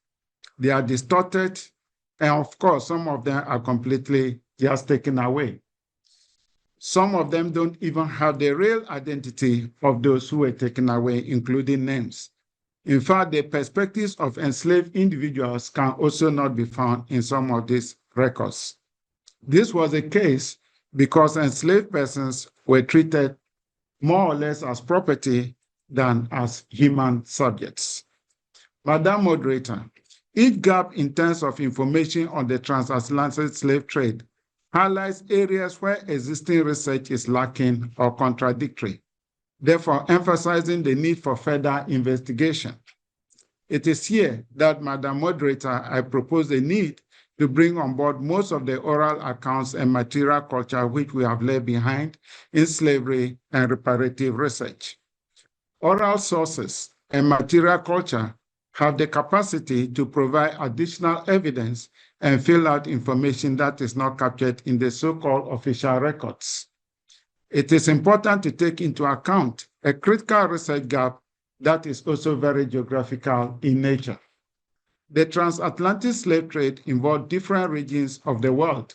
they are distorted, and of course, some of them are completely just taken away. Some of them don't even have the real identity of those who were taken away, including names. In fact, the perspectives of enslaved individuals can also not be found in some of these records. This was the case because enslaved persons were treated more or less as property than as human subjects. Madam Moderator, each gap in terms of information on the transatlantic slave trade highlights areas where existing research is lacking or contradictory, therefore emphasizing the need for further investigation. It is here that, Madam Moderator, I propose the need to bring on board most of the oral accounts and material culture which we have left behind in slavery and reparative research. Oral sources and material culture have the capacity to provide additional evidence and fill out information that is not captured in the so-called official records. It is important to take into account a critical research gap that is also very geographical in nature. The transatlantic slave trade involved different regions of the world.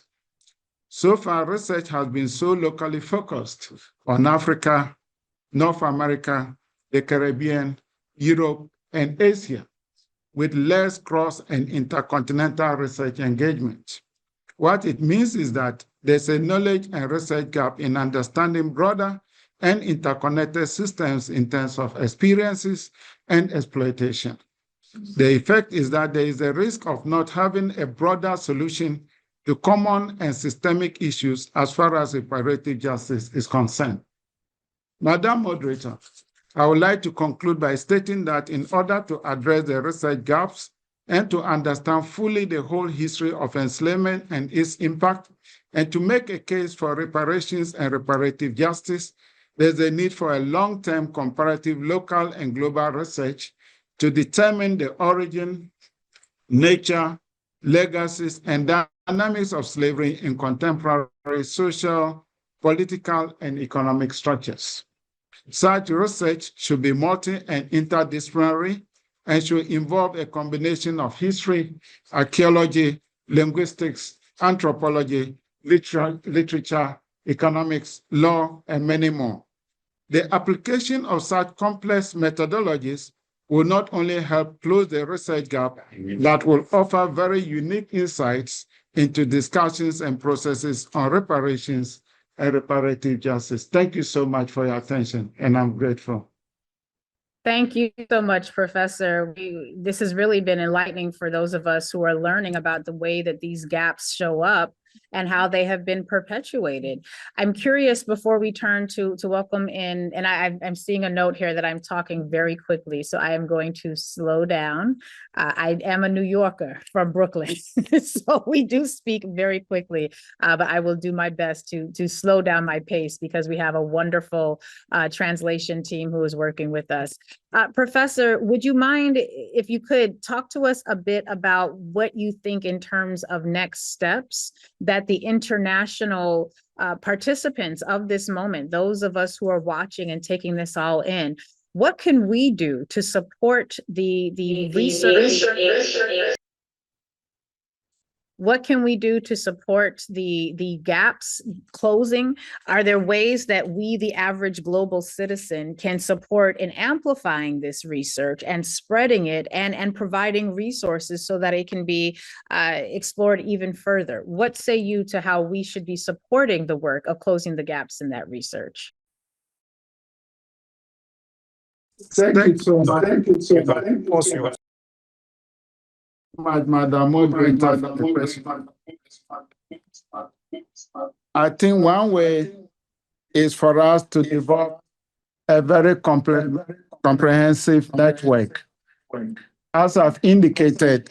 So far, research has been so locally focused on Africa, North America, the Caribbean, Europe, and Asia, with less cross and intercontinental research engagement. What it means is that there's a knowledge and research gap in understanding broader and interconnected systems in terms of experiences and exploitation. The effect is that there is a risk of not having a broader solution to common and systemic issues as far as reparative justice is concerned. Madam Moderator, I would like to conclude by stating that in order to address the research gaps and to understand fully the whole history of enslavement and its impact, and to make a case for reparations and reparative justice, there's a need for a long-term comparative local and global research to determine the origin, nature, legacies, and dynamics of slavery in contemporary social, political, and economic structures. Such research should be multi- and interdisciplinary and should involve a combination of history, archaeology, linguistics, anthropology, literature, economics, law, and many more. The application of such complex methodologies will not only help close the research gap, but will offer very unique insights into discussions and processes on reparations and reparative justice. Thank you so much for your attention, and I'm grateful. Thank you so much, Professor. This has really been enlightening for those of us who are learning about the way that these gaps show up and how they have been perpetuated. I'm curious, before we turn to welcome in, and I'm seeing a note here that I'm talking very quickly, so I am going to slow down. I am a New Yorker from Brooklyn, so we do speak very quickly, but I will do my best to slow down my pace because we have a wonderful translation team who is working with us. Professor, would you mind if you could talk to us a bit about what you think in terms of next steps that the international participants of this moment, those of us who are watching and taking this all in, what can we do to support the research? What can we do to support the gaps closing? Are there ways that we, the average global citizen, can support in amplifying this research and spreading it and providing resources so that it can be explored even further? What say you to how we should be supporting the work of closing the gaps in that research? Thank you so much. Thank you so much. Madam Moderator, for the question. I think one way is for us to develop a very comprehensive network. As I've indicated,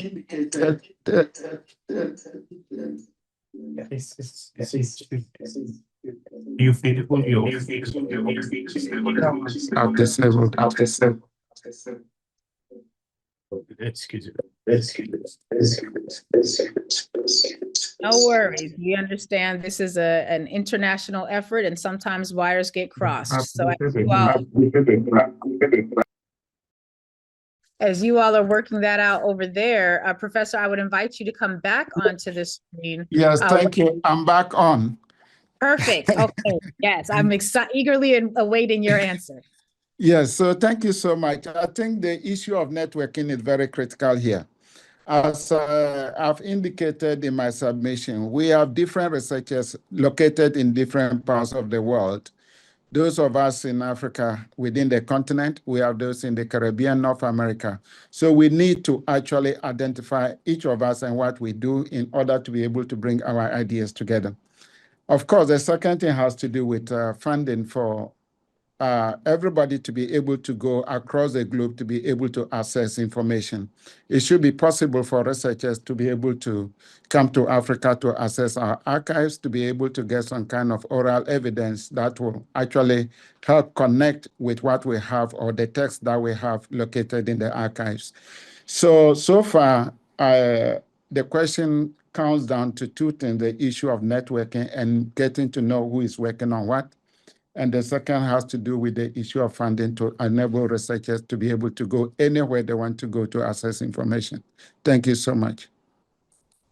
Excuse me. No worries. We understand this is an international effort and sometimes wires get crossed. So as you all are working that out over there, Professor, I would invite you to come back onto the screen. Yes, thank you. I'm back on. Perfect. Okay. Yes, I'm eagerly awaiting your answer. Yes, so thank you so much. I think the issue of networking is very critical here. As I've indicated in my submission, we have different researchers located in different parts of the world. Those of us in Africa, within the continent, we have those in the Caribbean, North America. So we need to actually identify each of us and what we do in order to be able to bring our ideas together. Of course, the second thing has to do with funding for everybody to be able to go across the globe to be able to access information. It should be possible for researchers to be able to come to Africa to access our archives, to be able to get some kind of oral evidence that will actually help connect with what we have or the text that we have located in the archives. So far, the question comes down to two things: the issue of networking and getting to know who is working on what. And the second has to do with the issue of funding to enable researchers to be able to go anywhere they want to go to access information. Thank you so much.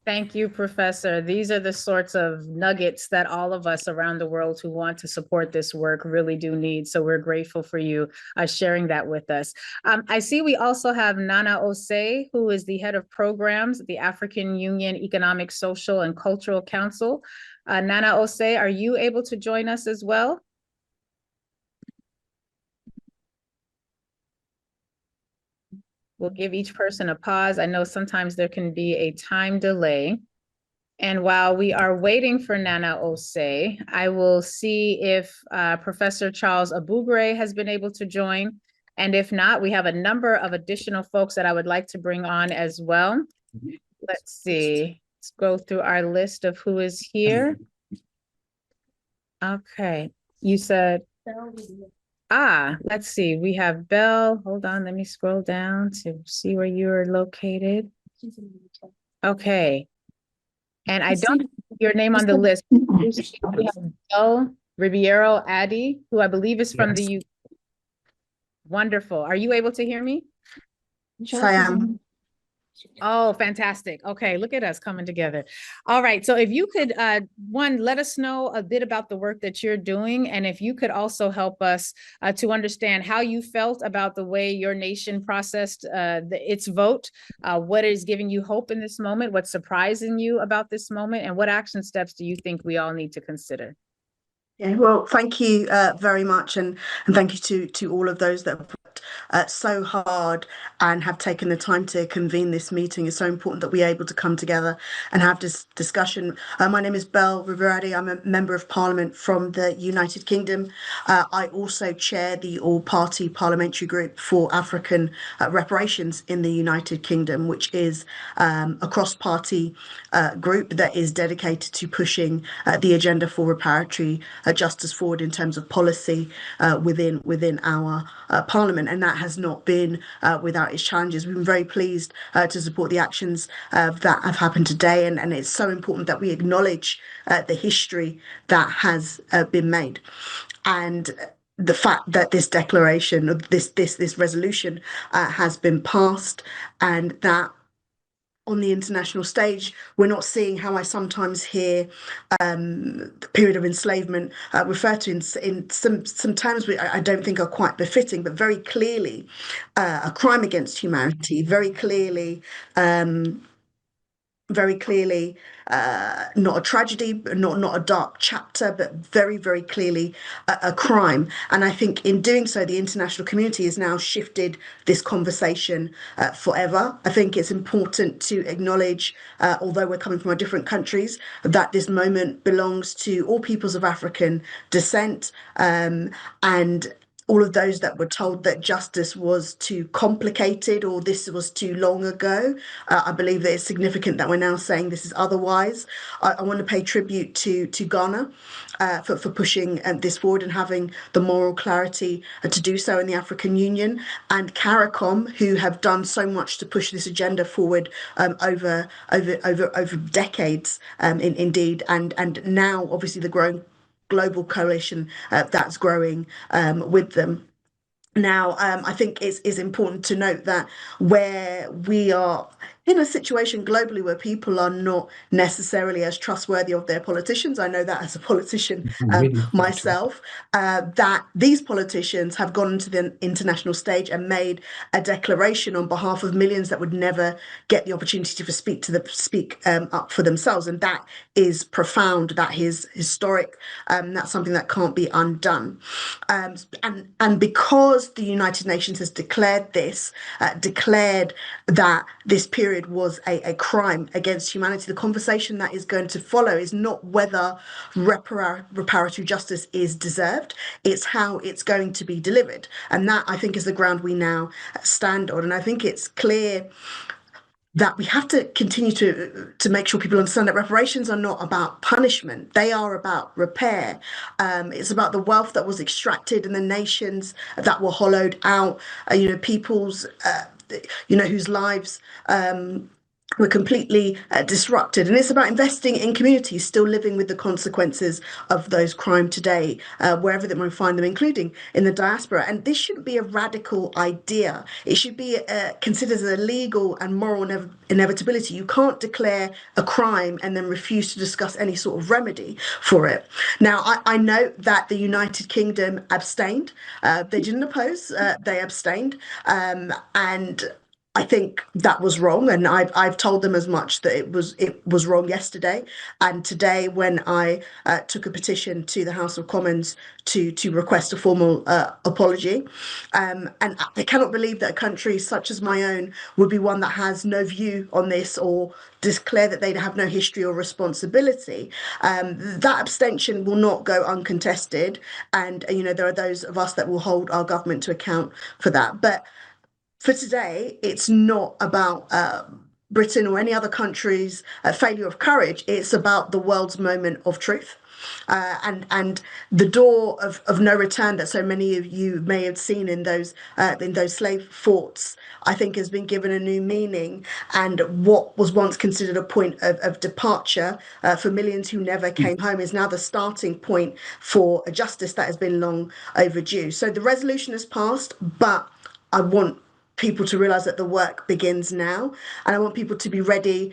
Thank you, Professor. These are the sorts of nuggets that all of us around the world who want to support this work really do need. So we're grateful for you sharing that with us. I see we also have Nana Osei, who is the head of programs at the African Union Economic, Social, and Cultural Council. Nana Osei, are you able to join us as well? We'll give each person a pause. I know sometimes there can be a time delay. And while we are waiting for Nana Osei, I will see if Professor Charles Abugre has been able to join. And if not, we have a number of additional folks that I would like to bring on as well. Let's see. Let's go through our list of who is here. Okay. You said... let's see. We have Belle. Hold on. Let me scroll down to see where you're located. Okay. And I don't have your name on the list. We have Belle Ribeiro Addy, who I believe is from the UK. Wonderful. Are you able to hear me? Yes, I am. Oh, fantastic. Okay, look at us coming together. All right, so if you could, one, let us know a bit about the work that you're doing, and if you could also help us to understand how you felt about the way your nation processed its vote, what is giving you hope in this moment, what's surprising you about this moment, and what action steps do you think we all need to consider? Yeah, well, thank you very much, and thank you to all of those that have worked so hard and have taken the time to convene this meeting. It's so important that we're able to come together and have this discussion. My name is Belle Riveradi. I'm a member of Parliament from the United Kingdom. I also chair the all-party parliamentary group for African reparations in the United Kingdom, which is a cross-party group that is dedicated to pushing the agenda for reparatory justice forward in terms of policy within our Parliament, and that has not been without its challenges. We've been very pleased to support the actions that have happened today, and it's so important that we acknowledge the history that has been made, and the fact that this declaration of this resolution has been passed, and that on the international stage, we're not seeing how I sometimes hear the period of enslavement referred to in some terms I don't think are quite befitting, but very clearly a crime against humanity, very clearly not a tragedy, not a dark chapter, but very, very clearly a crime. And I think in doing so, the international community has now shifted this conversation forever. I think it's important to acknowledge, although we're coming from different countries, that this moment belongs to all peoples of African descent, and all of those that were told that justice was too complicated or this was too long ago. I believe that it's significant that we're now saying this is otherwise. I want to pay tribute to Ghana for pushing this forward and having the moral clarity to do so in the African Union, and CARICOM, who have done so much to push this agenda forward over decades, indeed, and now obviously the growing global coalition that's growing with them. Now, I think it's important to note that where we are in a situation globally where people are not necessarily as trustworthy of their politicians, I know that as a politician myself, that these politicians have gone to the international stage and made a declaration on behalf of millions that would never get the opportunity to speak up for themselves, and that is profound. That is historic. That's something that can't be undone. And because the United Nations has declared that this period was a crime against humanity, the conversation that is going to follow is not whether reparatory justice is deserved, it's how it's going to be delivered. And that, I think, is the ground we now stand on. And I think it's clear that we have to continue to make sure people understand that reparations are not about punishment. They are about repair. It's about the wealth that was extracted and the nations that were hollowed out, people's, whose lives were completely disrupted. And it's about investing in communities still living with the consequences of those crimes today, wherever they might find them, including in the diaspora. And this shouldn't be a radical idea. It should be considered as a legal and moral inevitability. You can't declare a crime and then refuse to discuss any sort of remedy for it. Now, I know that the United Kingdom abstained. They didn't oppose, they abstained. And I think that was wrong, and I've told them as much, that it was wrong yesterday and today when I took a petition to the House of Commons to request a formal apology. And I cannot believe that a country such as my own would be one that has no view on this or declare that they have no history or responsibility. That abstention will not go uncontested, and there are those of us that will hold our government to account for that. But for today, it's not about Britain or any other country's failure of courage. It's about the world's moment of truth. And the door of no return that so many of you may have seen in those slave forts, I think, has been given a new meaning. And what was once considered a point of departure for millions who never came home is now the starting point for a justice that has been long overdue. So the resolution has passed, but I want people to realize that the work begins now, and I want people to be ready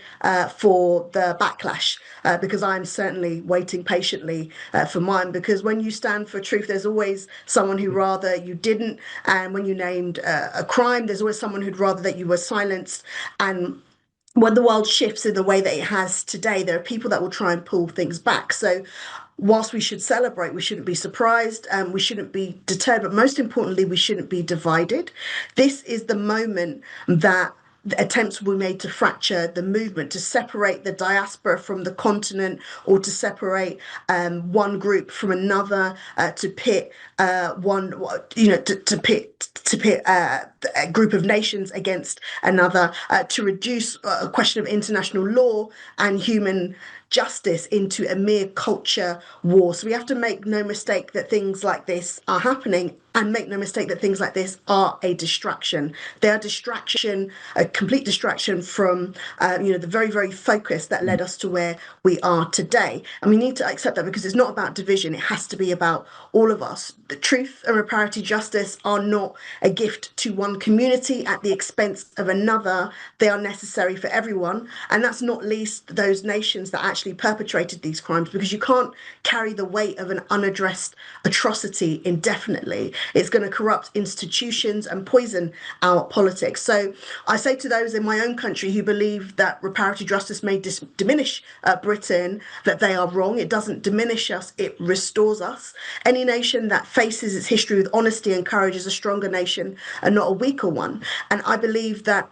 for the backlash, because I'm certainly waiting patiently for mine. Because when you stand for truth, there's always someone who rather you didn't, and when you named a crime, there's always someone who'd rather that you were silenced. And when the world shifts in the way that it has today, there are people that will try and pull things back. So whilst we should celebrate, we shouldn't be surprised, and we shouldn't be deterred, but most importantly, we shouldn't be divided. This is the moment that attempts were made to fracture the movement, to separate the diaspora from the continent, or to separate one group from another, to pit to pit a group of nations against another, to reduce a question of international law and human justice into a mere culture war. So we have to make no mistake that things like this are happening, and make no mistake that things like this are a distraction. They are distraction, a complete distraction from the very, very focus that led us to where we are today. And we need to accept that, because it's not about division. It has to be about all of us. The truth and reparative justice are not a gift to one community at the expense of another. They are necessary for everyone. And that's not least those nations that actually perpetrated these crimes, because you can't carry the weight of an unaddressed atrocity indefinitely. It's going to corrupt institutions and poison our politics. So I say to those in my own country who believe that reparative justice may diminish Britain, that they are wrong. It doesn't diminish us, it restores us. Any nation that faces its history with honesty and courage is a stronger nation and not a weaker one. And I believe that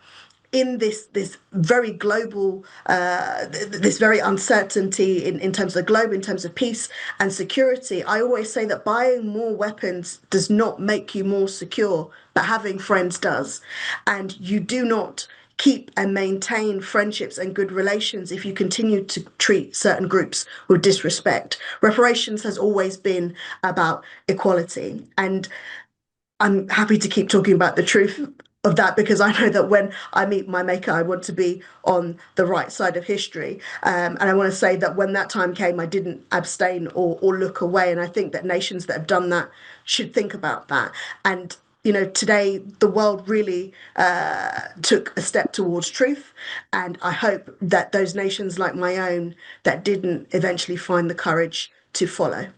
in this very global, this very uncertainty in terms of the globe, in terms of peace and security, I always say that buying more weapons does not make you more secure, but having friends does. And you do not keep and maintain friendships and good relations if you continue to treat certain groups with disrespect. Reparations has always been about equality. And I'm happy to keep talking about the truth of that, because I know that when I meet my maker, I want to be on the right side of history. And I want to say that when that time came, I didn't abstain or look away. And I think that nations that have done that should think about that. And today the world really took a step towards truth. And I hope that those nations like my own that didn't eventually find the courage to follow.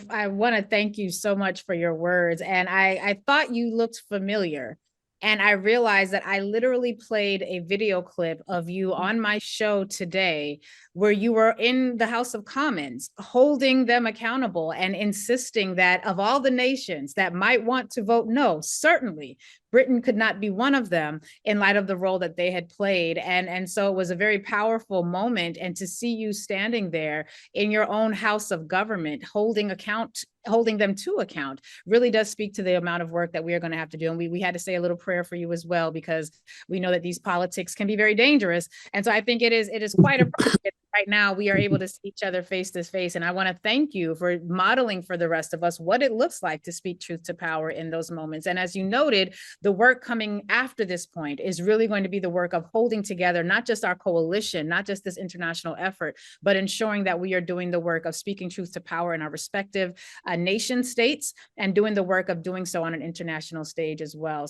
I want to thank you so much for your words. And I thought you looked familiar. And I realized that I literally played a video clip of you on my show today, where you were in the House of Commons, holding them accountable and insisting that of all the nations that might want to vote no, certainly Britain could not be one of them in light of the role that they had played. And so it was a very powerful moment. And to see you standing there in your own house of government, holding them to account, really does speak to the amount of work that we are going to have to do. And we had to say a little prayer for you as well, because we know that these politics can be very dangerous. And so I think it is quite appropriate. Right now, we are able to see each other face to face. And I want to thank you for modeling for the rest of us what it looks like to speak truth to power in those moments. And as you noted, the work coming after this point is really going to be the work of holding together, not just our coalition, not just this international effort, but ensuring that we are doing the work of speaking truth to power in our respective nation states, and doing the work of doing so on an international stage as well.